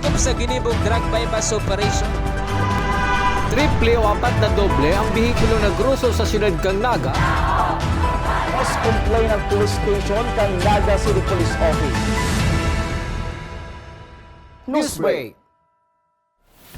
Sakop sa ginibog drug bypass operation. Triple o apat na doble ang bihikulo na gruso sa siyudad kang Naga. Mas complain ng police station kang Naga City Police Office. Newsbreak.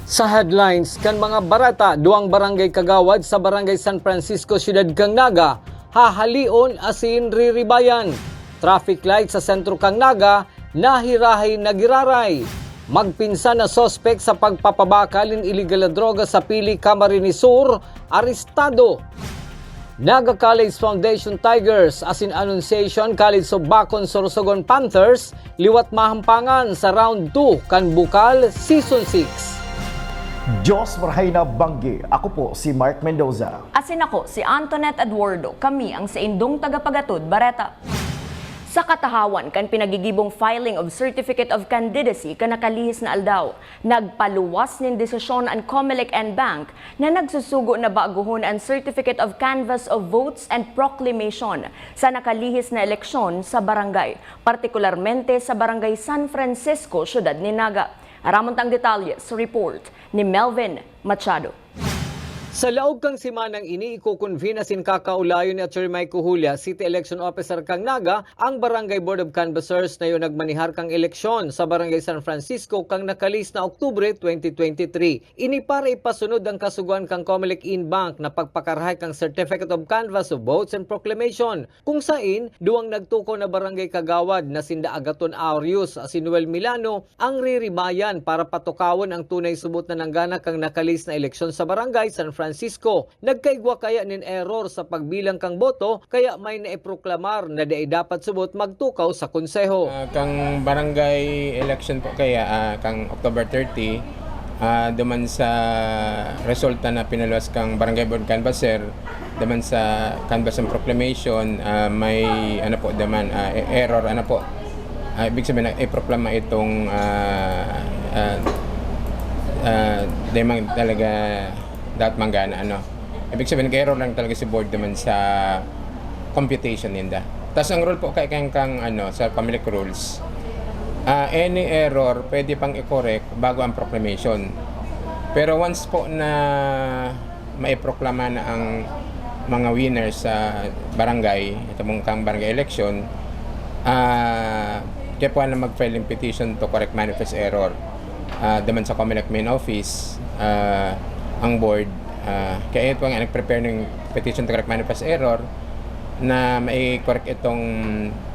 Sa headlines, kan mga barata, duang barangay kagawad sa barangay San Francisco, siyudad kang Naga, hahalion asin riribayan. Traffic light sa sentro kang Naga, nahirahay nagiraray. Magpinsan na sospek sa pagpapabakalin illegal na droga sa Pili, Camarines Sur, arestado. Naga College Foundation Tigers asin Annunciation College of Bacon Sorsogon Panthers liwat mahampangan sa round 2 kan Bukal Season 6. Diyos Marhaina Banggi. Ako po si Mark Mendoza. Asin ako si Antoinette Eduardo. Kami ang sa indong tagapagatod Bareta. Sa katahawan kan pinagigibong filing of Certificate of Candidacy kan nakalihis na aldaw, nagpaluwas nin desisyon ang Comelec and Bank na nagsusugo na baguhon ang Certificate of Canvass of Votes and Proclamation sa nakalihis na eleksyon sa barangay, partikularmente sa barangay San Francisco, siyudad ni Naga. Aramon tang detalye sa report ni Melvin Machado. Sa laog kang simanang ini, ikukonvene asin kakaulayo ni Atty. Mike Cujulia, City Election Officer kang Naga, ang Barangay Board of Canvassers na yung nagmanihar kang eleksyon sa Barangay San Francisco kang nakalis na Oktubre 2023. Ini para ipasunod ang kasuguan kang Comelec in Bank na pagpakarhay kang Certificate of Canvass of Votes and Proclamation. Kung sain, duwang nagtuko na barangay kagawad na sinda Agaton Aureus asin Noel Milano ang riribayan para patukawon ang tunay subot na nanggana kang nakalis na eleksyon sa Barangay San Francisco. Nagkaigwa kaya nin error sa pagbilang kang boto kaya may naiproklamar na di dapat subot magtukaw sa konseho. Kang barangay election po kaya kang October 30 duman sa resulta na pinaluwas kang barangay board canvasser duman sa canvass and proclamation may ano po duman error ano po ibig sabihin na iproklama itong demang talaga dapat manggana ano. Ibig sabihin nag-error lang talaga si board naman sa computation ninda. Tapos ang rule po kang ano sa Comelec rules, any error pwede pang i-correct bago ang proclamation. Pero once po na maiproklama na ang mga winners sa barangay, ito mong kang barangay election, kaya po na mag-file ng petition to correct manifest error. Daman sa Comelec main office, ang board, kaya ito nga nag-prepare ng petition to correct manifest error na mai-correct itong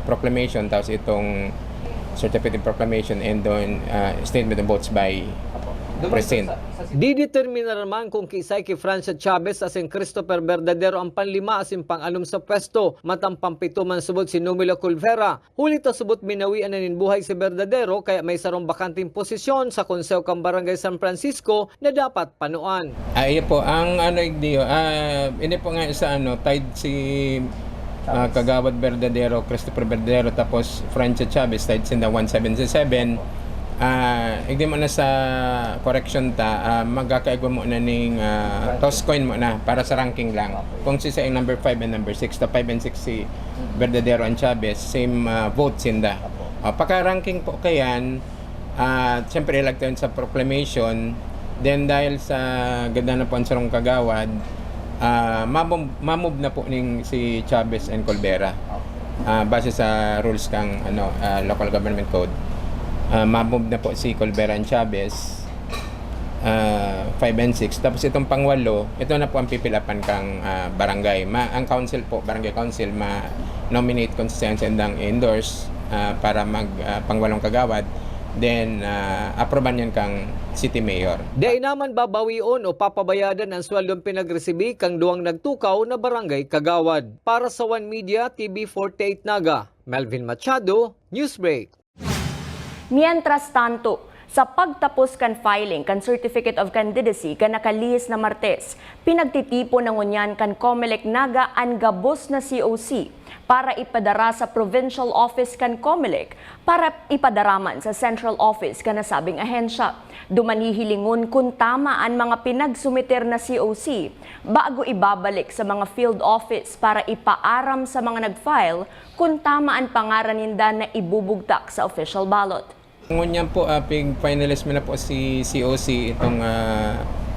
proclamation tapos itong certificate of proclamation and then statement of votes by present. Didetermina naman kung kisay kay Francia Chavez asin Christopher Verdadero ang panlima asin pang-anom sa pwesto matang pampito man subot si Numila Culvera. Huli ta subot minawian na ninbuhay si Verdadero kaya may sarong bakanting posisyon sa Konseho kang Barangay San Francisco na dapat panuan. Iyo po ang ano igdiyo ini po nga sa ano tied si Kagawad Verdadero, Christopher Verdadero tapos Francia Chavez tied sin the 177. Igdi mo na sa correction ta magkakaigwa mo na ning toss coin mo na para sa ranking lang. Kung si sa number 5 and number 6, ta 5 and 6 si Verdadero and Chavez, same votes sinda. Pagka-ranking po kayan, siyempre ilagtayon sa proclamation, then dahil sa ganda na po ang sarong kagawad, mamove na po ning si Chavez and Colbera base sa rules kang ano local government code. Mamove na po si Colbera and Chavez 5 and 6. Tapos itong pangwalo, ito na po ang pipilapan kang barangay. Ang council po, barangay council, ma-nominate kung saan sendang endorse para mag pangwalong kagawad. Then, aproban yan kang city mayor. Di naman babawion o papabayadan ang sweldong pinagresibi kang duwang nagtukaw na barangay kagawad. Para sa One Media, TV48 Naga, Melvin Machado, Newsbreak. Mientras tanto, sa pagtapos kan filing kan Certificate of Candidacy kan nakalihis na Martes, pinagtitipo ng unyan kan Comelec Naga ang gabos na COC para ipadara sa Provincial Office kan Comelec para ipadaraman sa Central Office kan nasabing ahensya. Dumanihilingon kung tama ang mga pinagsumiter na COC bago ibabalik sa mga field office para ipaaram sa mga nag-file kung tama ang pangaran ninda na ibubugtak sa official ballot. Ngunyan po, pig finalist mo na po si COC, itong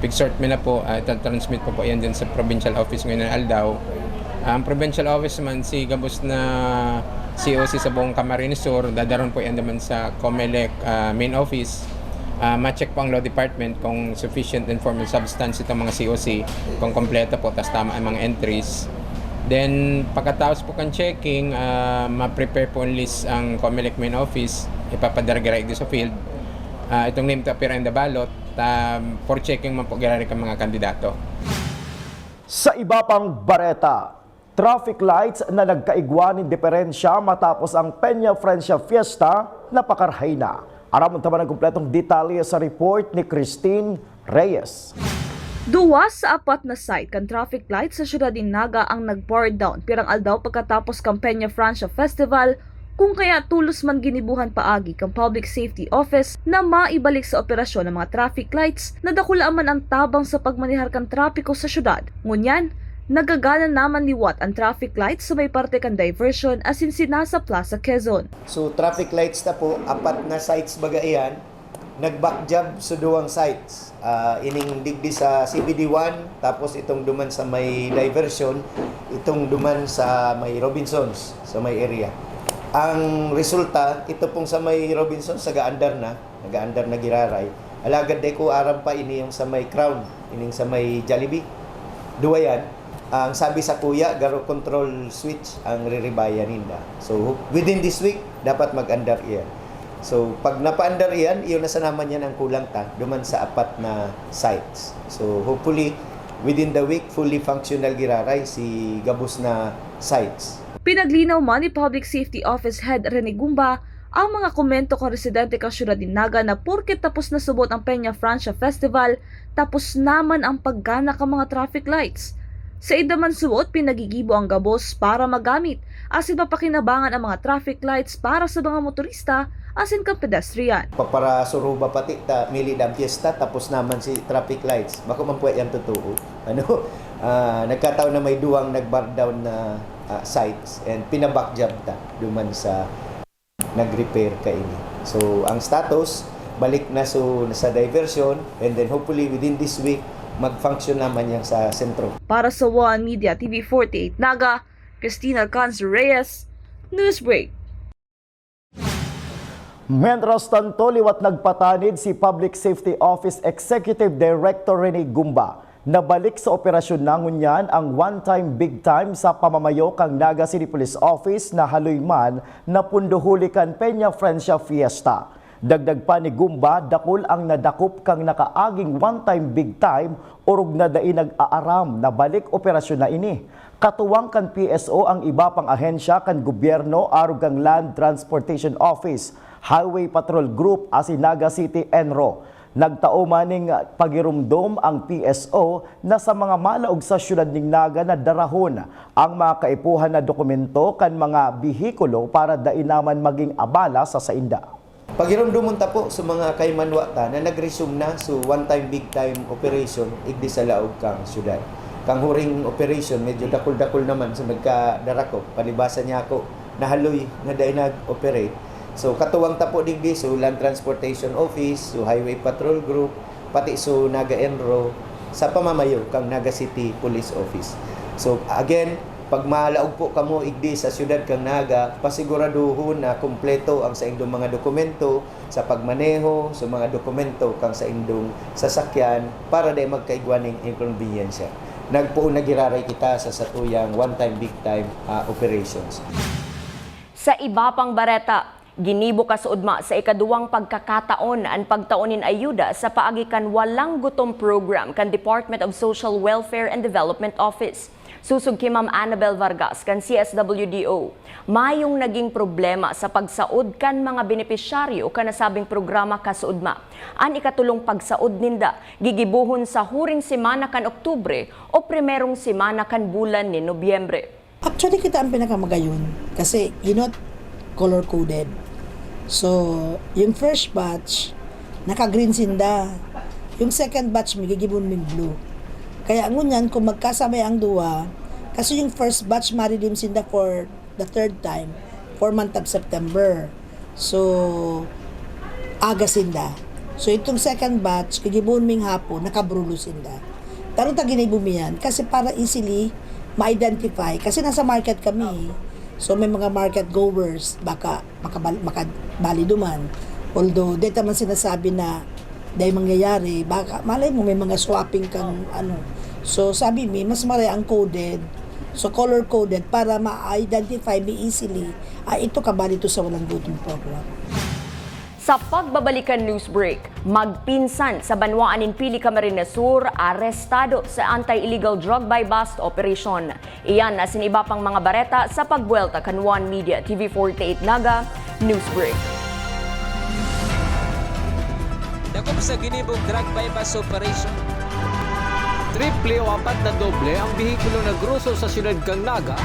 pig sort mo na po, transmit po yan din sa provincial office ngayon ng Aldao. Ang provincial office man, si Gabos na COC sa buong Camarines Sur, dadaron po yan naman sa COMELEC main office. Ma-check po ang law department kung sufficient informal substance itong mga COC, kung kompleto po, tas tama ang mga entries. Then, pagkatapos po kang checking, ma-prepare po ang list ang COMELEC main office, ipapadaragay sa field. Itong name to appear in the ballot, for checking man po giraray ka mga kandidato. Sa iba pang bareta, traffic lights na nagkaigwaning diferensya matapos ang Peña Francia Fiesta napakarhay na. Aramon taman ang kumpletong detalye sa report ni Christine Reyes. Duwa sa apat na site kan traffic lights sa siyudad ng Naga ang nag-bar down pirang aldaw pagkatapos kang Peña Francia Festival, kung kaya tulos man ginibuhan paagi kang Public Safety Office na maibalik sa operasyon ng mga traffic lights na dakula man ang tabang sa pagmanihar kan trapiko sa siyudad. Ngunyan, nagagana naman liwat ang traffic lights sa may parte kan diversion asin sinasa Plaza Quezon. So traffic lights na po, apat na sites bagaian, nag-back job sa duwang sites. Ining digdi sa CBD1, tapos itong duman sa may diversion, itong duman sa may Robinsons, sa may area. Ang resulta, ito pong sa may Robinsons, nag-aandar na giraray. Alagad de ko aram pa ini yung sa may Crown, ining sa may Jollibee. Duwa yan. Ang sabi sa kuya, garo control switch ang riribayan ninda. So, within this week, dapat mag-andar iyan. So, pag napa-andar iyan, iyon na sa naman yan ang kulang ta, duman sa apat na sites. So, hopefully, within the week, fully functional giraray si gabos na sites. Pinaglinaw man ni Public Safety Office Head Rene Gumba ang mga komento kong residente ka siyudad ng Naga na porket tapos na subot ang Peña Francia Festival, tapos naman ang paggana ka mga traffic lights. Sa idaman suot, pinagigibo ang gabos para magamit, asin papakinabangan ang mga traffic lights para sa mga motorista, asin kang pedestrian. Para suruba pati, mili dam fiesta, tapos naman si traffic lights. Bako man po yan totoo. Nagkataon na may duwang nag-bar down na sites and pinaback job ta duman sa nag-repair ka ini. So, ang status, balik na sa diversion, and then hopefully within this week, mag-function naman yan sa sentro. Para sa One Media TV 48 Naga, Christina Alcanzo Reyes, Newsbreak. Mientras tanto, liwat nagpatanid si Public Safety Office Executive Director Rene Gumba. Nabalik sa operasyon na ngunyan ang one-time big time sa pamamayo kang Naga City Police Office na haluyman na punduhulikan Peña Francia Fiesta. Dagdag pa ni Gumba, dakol ang nadakop kang nakaaging one-time big time urog na dai nag-aaram na balik operasyon na ini. Katuwang kan PSO ang iba pang ahensya kan gobyerno arog kang Land Transportation Office, Highway Patrol Group asin Naga City Enro. Nagtao maning pagirumdom ang PSO na sa mga malaog sa syudad ning Naga na darahon ang mga kaipuhan na dokumento kan mga bihikulo para dainaman maging abala sa sainda. Pagirumdumon ta po sa mga kaymanwata na nag-resume na so one-time big time operation igdi sa laog kang syudad. Kang huring operation medyo dakol-dakol naman sa nagkadarako. Palibasa niya ako nahaloy na dahil nag-operate. So katuwang tapo digdi so Land Transportation Office, so Highway Patrol Group, pati so Naga Enro sa pamamayo kang Naga City Police Office. So again, pag malaog po kamo igdi sa syudad kang Naga, pasiguraduhon na kumpleto ang sa indong mga dokumento sa pagmaneho, sa mga dokumento kang sa indong sasakyan para di magkaigwaning inconvenience. Nagpuon na giraray kita sa satuyang one-time big time operations. Sa iba pang bareta, ginibo ka sa udma sa ikaduwang pagkakataon ang pagtaonin ayuda sa paagikan walang gutom program kan Department of Social Welfare and Development Office. Susug kay Ma'am Annabel Vargas kan CSWDO. Mayong naging problema sa pagsaod kan mga benepisyaryo kan nasabing programa kasuudma. An ikatulong pagsaod ninda gigibuhon sa huring semana kan Oktubre o primerong semana kan bulan ni Nobyembre. Actually, kita ang pinakamagayon kasi color-coded. So, yung first batch, naka-green sinda. Yung second batch, may gigibon min blue. Kaya ngunyan, kung magkasabay ang duwa, kasi yung first batch, maridim sinda for the third time, for month of September. So, aga sinda. So itong second batch, kagibon ming hapon, nakabrulo sinda. Tarong taginibumiyan kasi para easily ma-identify. Kasi nasa market kami. So may mga market goers, baka makabali duman. Although, dito man sinasabi na dahil mangyayari, baka malay mo may mga swapping kang ano. So sabi mi, mas maray ang coded. So color coded para ma-identify me easily. Ito kabali to sa walang gutom program. Sa pagbabalikan news break, magpinsan sa Banwaan Pili Camarines Sur, arestado sa anti-illegal drug buy bust operation. Iyan na siniba pang mga bareta sa pagbuelta kan One Media TV48 Naga News Break. Dakop sa ginibong drug bypass operation. Triple o apat na doble ang bihikulo na gruso sa siyudad kang Naga.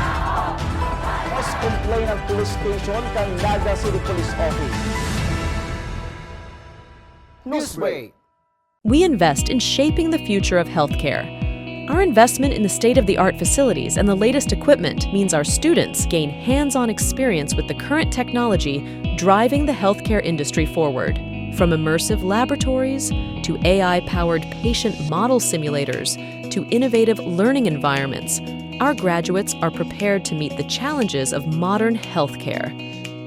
Mas complain ng police station kang Naga City Police Office. Newsbreak. We invest in shaping the future of healthcare. Our investment in the state-of-the-art facilities and the latest equipment means our students gain hands-on experience with the current technology driving the healthcare industry forward. From immersive laboratories to AI-powered patient model simulators to innovative learning environments, our graduates are prepared to meet the challenges of modern healthcare.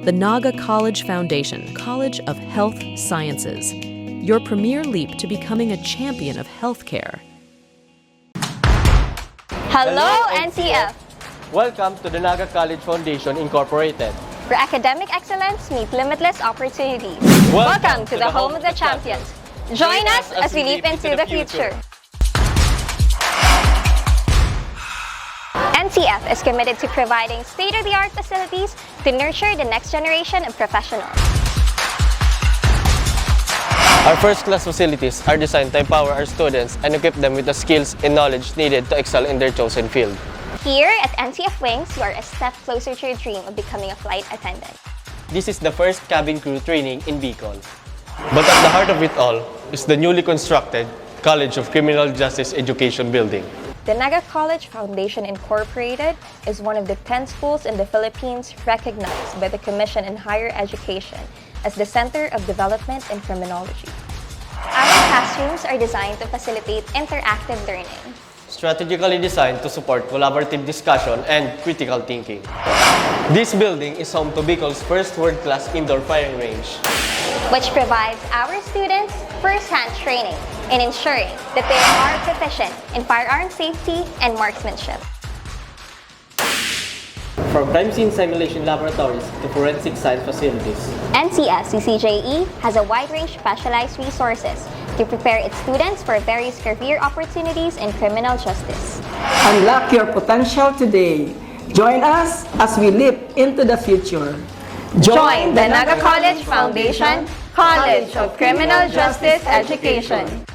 The Naga College Foundation, College of Health Sciences, your premier leap to becoming a champion of healthcare. Hello, NCF! Welcome to the Naga College Foundation Incorporated. Where academic excellence meet limitless opportunities. Welcome to the home of the champions. Join us as we leap into the future. NCF is committed to providing state-of-the-art facilities to nurture the next generation of professionals. Our first-class facilities are designed to empower our students and equip them with the skills and knowledge needed to excel in their chosen field. Here at NCF Wings, you are a step closer to your dream of becoming a flight attendant. This is the first cabin crew training in Bicol. But at the heart of it all is the newly constructed College of Criminal Justice Education building. The Naga College Foundation Incorporated is one of the 10 schools in the Philippines recognized by the Commission on Higher Education as the Center of Development in Criminology. Our classrooms are designed to facilitate interactive learning, Strategically designed to support collaborative discussion and critical thinking. This building is home to Bicol's first world-class indoor firing range, which provides our students first-hand training in ensuring that they are proficient in firearm safety and marksmanship. from crime scene simulation laboratories to forensic science facilities. NCF CCJE has a wide range of specialized resources to prepare its students for various career opportunities in criminal justice. Unlock your potential today. Join us as we leap into the future. Join the Naga College Foundation, College of Criminal Justice Education.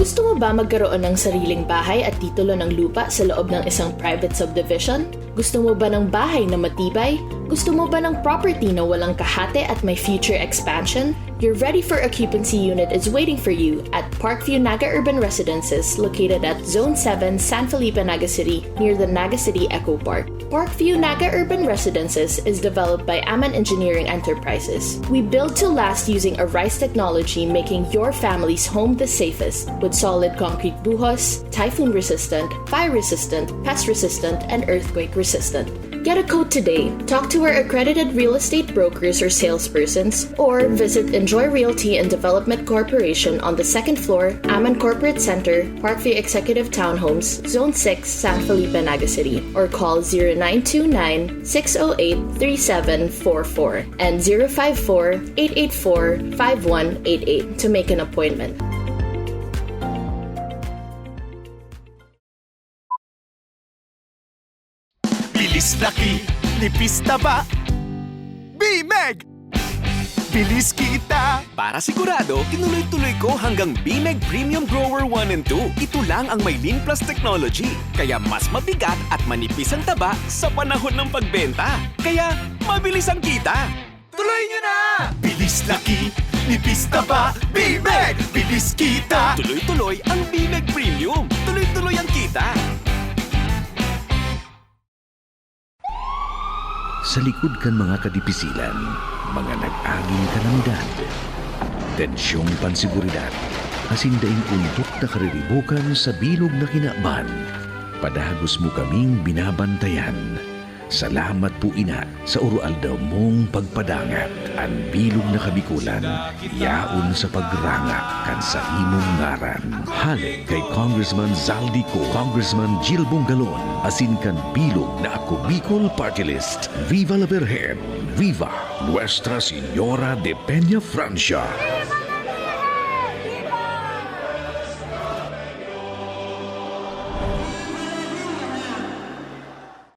Gusto mo ba magkaroon ng sariling bahay at titulo ng lupa sa loob ng isang private subdivision? Gusto mo ba ng bahay na matibay? Gusto mo ba ng property na walang kahate at may future expansion? Your ready for occupancy unit is waiting for you at Parkview Naga Urban Residences located at Zone 7, San Felipe, Naga City near the Naga City Eco Park. Parkview Naga Urban Residences is developed by Aman Engineering Enterprises. We build to last using a RISE technology, making your family's home the safest with solid concrete buhos, typhoon resistant, fire resistant, pest resistant, and earthquake resistant. Get a quote today. Talk to our accredited real estate brokers or salespersons, or visit Enjoy Realty and Development Corporation on the second floor, Aman Corporate Center, Parkview Executive Townhomes, Zone 6, San Felipe, Naga City, or call 0929-608-3744 and 054-884-5188 to make an appointment. Bilis laki, nipis taba. BMEG! Bilis kita! Para sigurado, tinuloy-tuloy ko hanggang BMEG Premium Grower 1 and 2. Ito lang ang may Lean Plus technology. Kaya mas mabigat at manipis ang taba sa panahon ng pagbenta. Kaya mabilis ang kita. Tuloy nyo na! Bilis laki, nipis taba. BMEG! Bilis kita! Tuloy-tuloy ang BMEG Premium. Tuloy-tuloy ang kita. Sa likod kan mga kadipisilan, mga nag-aging kalamidad, tensyong pansiguridad, asin daing undok na kariribukan sa bilog na kinaban. Padagos mo kaming binabantayan. Salamat po ina sa urualdaw mong pagpadangat. Ang bilog na kabikulan, yaon sa pagrangak kan sa imong ngaran. Halik kay Congressman Zaldico, Congressman Jill Bungalon, asin kan bilog na Ako Bicol Party List. Viva la Virgen! Viva Nuestra Señora de Peña Francia!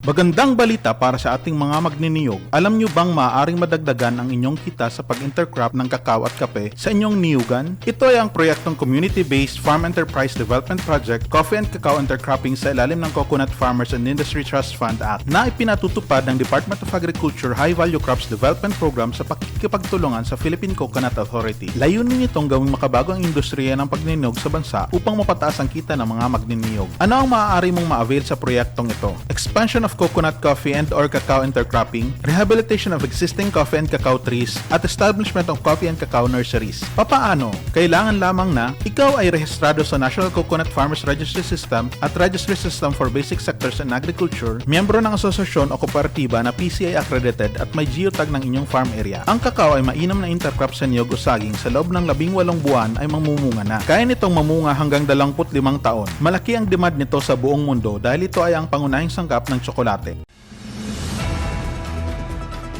Magandang balita para sa ating mga magniniyog. Alam nyo bang maaaring madagdagan ang inyong kita sa pag-intercrop ng kakao at kape sa inyong niyugan? Ito ay ang proyektong Community-Based Farm Enterprise Development Project Coffee and Cacao Intercropping sa ilalim ng Coconut Farmers and Industry Trust Fund Act na ipinatutupad ng Department of Agriculture High Value Crops Development Program sa pakikipagtulungan sa Philippine Coconut Authority. Layunin nitong gawing makabago ang industriya ng pagniniyog sa bansa upang mapataas ang kita ng mga magniniyog. Ano ang maaari mong ma-avail sa proyektong ito? Expansion of coconut coffee and or cacao intercropping, rehabilitation of existing coffee and cacao trees, at establishment of coffee and cacao nurseries. Papaano? Kailangan lamang na ikaw ay rehistrado sa National Coconut Farmers Registry System at Registry System for Basic Sectors in Agriculture, miyembro ng asosasyon o kooperatiba na PCI accredited at may geotag ng inyong farm area. Ang cacao ay mainam na intercrop sa niyog o saging sa loob ng 18 buwan ay mamumunga na. Kaya nitong mamunga hanggang 25 taon. Malaki ang demand nito sa buong mundo dahil ito ay ang pangunahing sangkap ng tsokolate.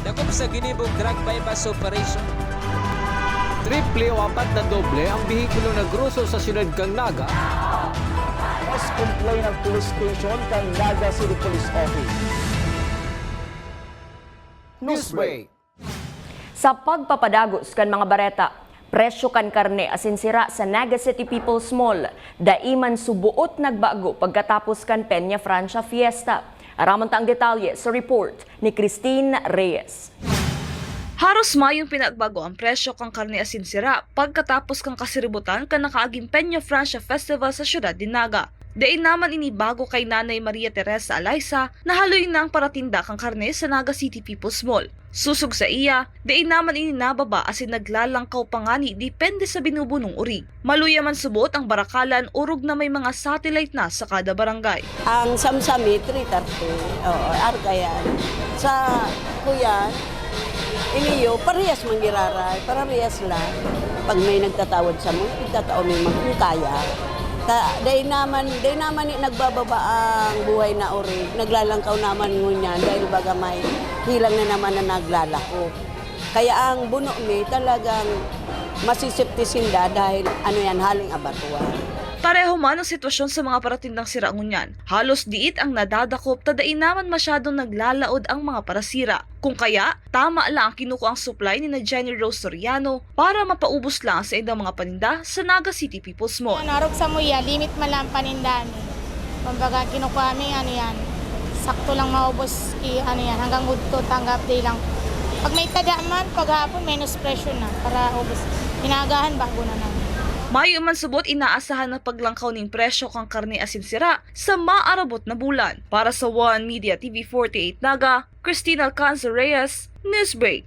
Dakop sa ginibong drug bypass operation. Triple o 4 na doble ang bihikulo na gruso sa siyudad kang Naga. Mas complain ng police station kang Naga City Police Office. Newsbreak. Sa pagpapadagos kan mga bareta, presyo kan karne asin sira sa Naga City People's Mall, daiman subuot nagbago pagkatapos kan Peña Francia Fiesta. Araman ta ang detalye sa report ni Christine Reyes. Haros mayong pinagbago ang presyo kang karne asin sira pagkatapos kang kasiributan ka nakaaging Peña Francia Festival sa siyudad din Naga. Dain naman inibago kay Nanay Maria Teresa Alaysa na haloy na ang paratinda kang karne sa Naga City People's Mall. Susug sa iya, dain naman ininababa asin naglalangkaw pangani depende sa binubunong urig. Maluya man subot ang barakalan urog na may mga satellite na sa kada barangay. Ang samsami 330, argayan. Sa kuya, iniyo, parehas manggiraray, parehas lang. Pag may nagtatawad sa mo, nagtatao may magkaya. Day naman nagbababa ang buhay na orig. Naglalangkaw naman ngunya dahil baga may hilang na naman na naglalako. Kaya ang buno mi talagang masisiptisinda dahil haling abatuan. Pareho man ang sitwasyon sa mga paratindang sira ngunyan. Halos diit ang nadadakop tadain naman masyadong naglalaod ang mga parasira. Kung kaya, tama lang ang kinukuha ang supply ni na Jenny Rose Soriano para mapaubos lang sa indang mga paninda sa Naga City People's Mall. Narog sa muya, limit man lang paninda ni. Kumbaga kinukuha mi sakto lang maubos hanggang udto tanggap day lang. Pag may tada man, paghapon minus presyo na para ubos. Hinagahan bago na naman. Mayo man subot inaasahan na paglangkaw ng presyo kang karne asin sira sa maarabot na bulan. Para sa One Media TV 48 Naga, Christina Alcanza Reyes, Newsbreak.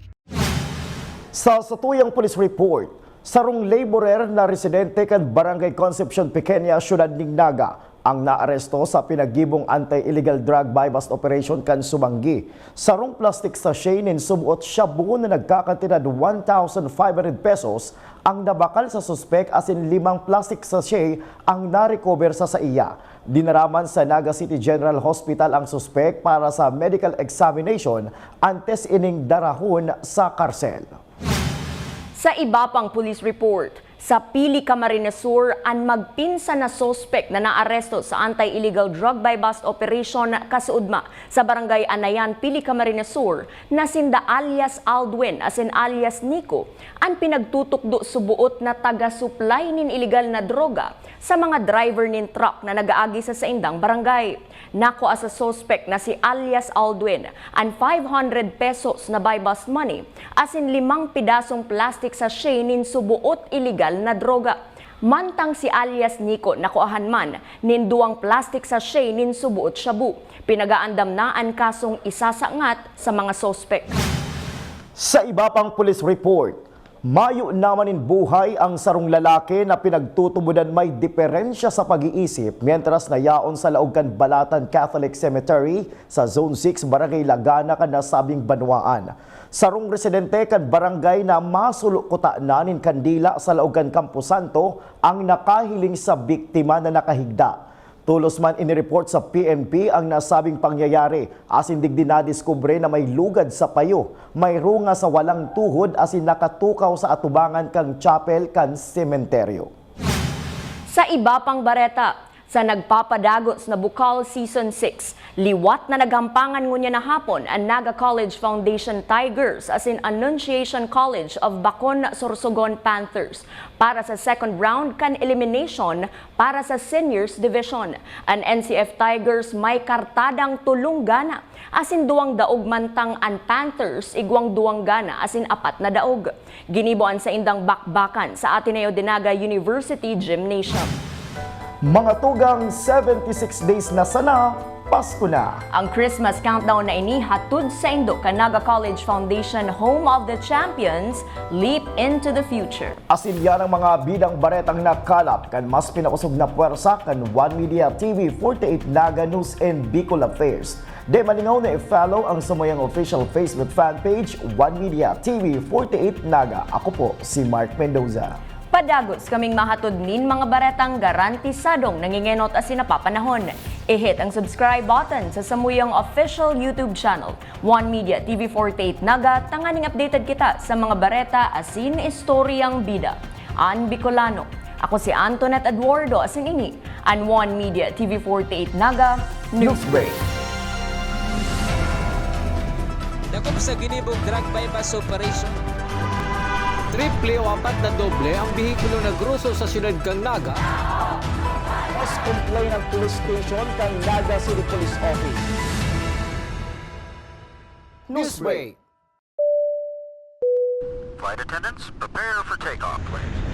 Sa satuyang police report, sarong laborer na residente kan Barangay Concepcion Pequeña, Siyudad ning Naga ang naaresto sa pinagibong anti-illegal drug buy-bust operation kan Sumanggi. Sarong plastic sachet nin sumuot siya buo na nagkakantidad 1,500 pesos ang nabakal sa suspek asin 5 plastic sachet ang narecover sa iya. Dinaraman sa Naga City General Hospital ang suspek para sa medical examination antes ining darahon sa karsel. Sa iba pang police report, sa Pili Camarines Sur, ang magpinsa na sospek na naaresto sa anti-illegal drug buy-bust operation kasuudma sa Barangay Anayan, Pili Camarines Sur, na sinda alias Aldwin asin alias Nico, ang pinagtutukdo subuot na taga-supply nin illegal na droga sa mga driver nin truck na nagaagi sa saindang barangay. Nakuha sa sospek na si alias Aldwin ang 500 pesos na buy-bust money asin 5 pidasong plastic sachet nin subuot illegal na droga. Mantang si alias Nico nakuahan man nin duwang plastic sachet nin subuot shabu. Pinagaandamnaan kasong isasangat sa mga sospek. Sa iba pang police report, mayo naman in buhay ang sarong lalaki na pinagtutubudan may diferensya sa pag-iisip mientras nayaon sa Laogan Balatan Catholic Cemetery sa Zone 6 Barangay Lagana kan nasabing banwaan. Sarong residente kan barangay na masulukuta nanin kandila sa Laogan Camposanto ang nakahiling sa biktima na nakahigda. Tulos man inireport sa PNP ang nasabing pangyayari asin digdi nadiskubre na may lugad sa payo, may runga sa walang tuhod asin nakatukaw sa atubangan kang chapel kan sementeryo. Sa iba pang bareta, sa nagpapadagos na Bukal Season 6, liwat na naghampangan ngunya na hapon ang Naga College Foundation Tigers as in Annunciation College of Bacon Sorsogon Panthers para sa second round kan elimination para sa Seniors Division. Ang NCF Tigers may kartadang tulong gana asin duwang daog mantang ang Panthers igwang duwang gana asin apat na daog. Giniboan sa indang bakbakan sa Ateneo de Naga University Gymnasium. Mga tugang 76 days na sana, Pasko na. Ang Christmas countdown na ini hatod sa Indo kan Naga College Foundation Home of the Champions, leap into the future. Asin yan ang mga bidang baretang nakalap kan mas pinakusog na puwersa kan One Media TV 48 Naga News and Bicol Affairs. De malingaw na i-follow ang sumayang official Facebook fan page One Media TV 48 Naga. Ako po si Mark Mendoza. Padagos kaming mahatod nin mga baretang garantisadong nangingenot asin napapanahon. I-hit ang subscribe button sa samuyang official YouTube channel, One Media TV 48 Naga, tanganing updated kita sa mga bareta asin istoryang bida. An Bicolano, ako si Antoinette Eduardo asin ini, an One Media TV 48 Naga News Break. Dakop sa ginibong drug bypass operation. Triple o apat na doble ang bihikulo na gruso sa siyudad kang Naga. Mas complain ang police station kang Naga City Police Office. Newsbreak. Flight attendants, prepare for takeoff, please.